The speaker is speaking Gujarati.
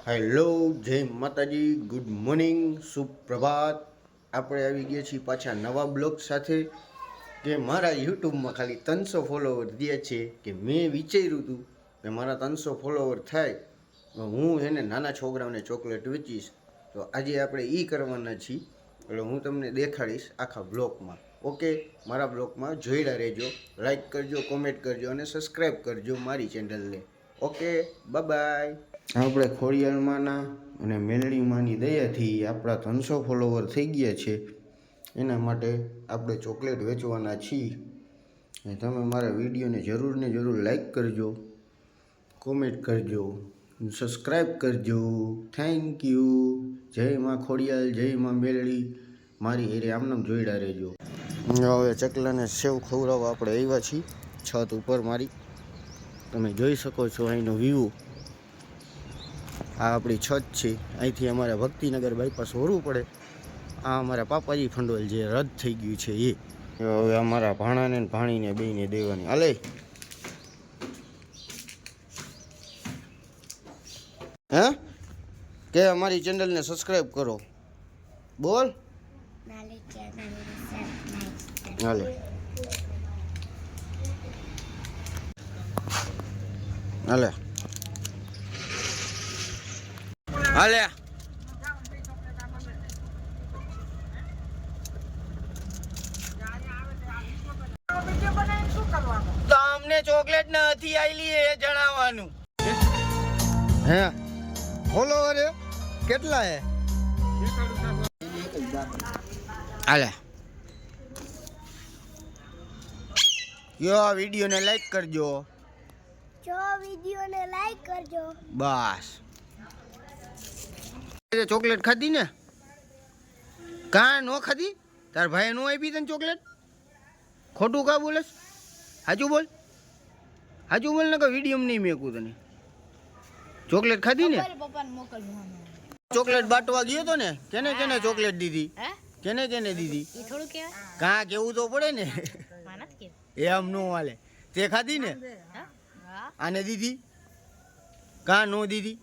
હેલો, જય માતાજી, ગુડ મોર્નિંગ, સુપ્રભાત. આપણે આવી ગયા છીએ પાછા નવા બ્લોગ સાથે કે મારા યુટ્યુબમાં ખાલી 300 ફોલોવર થયા છે કે મેં વિચાર્યું હતું કે મારા 300 ફોલોવર થાય હું એને નાના છોકરાઓને ચોકલેટ વેચીશ. તો આજે આપણે એ કરવાના છીએ, એટલે હું તમને દેખાડીશ આખા બ્લોગમાં. ઓકે, મારા બ્લોગમાં જોઈડા રહેજો, લાઈક કરજો, કોમેન્ટ કરજો અને સબસ્ક્રાઈબ કરજો મારી ચેનલને. Okay, bye bye. આપણે ખોડિયાલમાંના અને મેલડીમાંની દયાથી આપણા 300 ફોલોવર થઈ ગયા છે. એના માટે આપણે ચોકલેટ વેચવાના છીએ. અને તમે મારા વિડીયોને જરૂર ને જરૂર લાઈક કરજો, કોમેન્ટ કરજો, સબસ્ક્રાઈબ કરજો. Thank you. જય માં ખોડિયાલ, જય માં મેલડી. મારી હેરે આમનામ જોઈડા રહેજો. હવે ચકલાને સેવ ખવડાવવા આપણે આવ્યા છીએ છત ઉપર મારી. તમે જોઈ શકો છો અહીંનો વ્યૂ. આ આપણી છત છે. અહીંથી અમારે ભક્તિનગર બાયપાસ હોરવું પડે. આ અમારા પાપાજી ફંડોલ જે રદ થઈ ગયું છે એ હવે અમારા ભાણાને ભાણીને બેયને દેવાની. હાલે હે કે અમારી ચેનલને સબસ્ક્રાઈબ કરો. બોલ હાલે. હાલે હાલે. તો અમને ચોકલેટ નથી આવેલી એ જણાવવાનું. હે ફોલોવર કેટલા હે? હાલે યો વિડીયોને લાઈક કરજો. બસ ચોકલેટ ખાધી ને? કાં નો ખાધી? તાર ભાઈ નો આપી તને ચોકલેટ? ખોટું કા બોલેસ? હાચું બોલ, હાચું બોલ ને કે વિડીયો નહીં મેકું તને. ચોકલેટ ખાધી ને? ચોકલેટ બાટવા ગયો તો ને, કેને કેને ચોકલેટ દીધી? કેને કેને દીધી? કાં કેવું તો પડે ને. એમ નો હાલે. તે ખાધી ને? આને દીધી? કાં નો દીધી?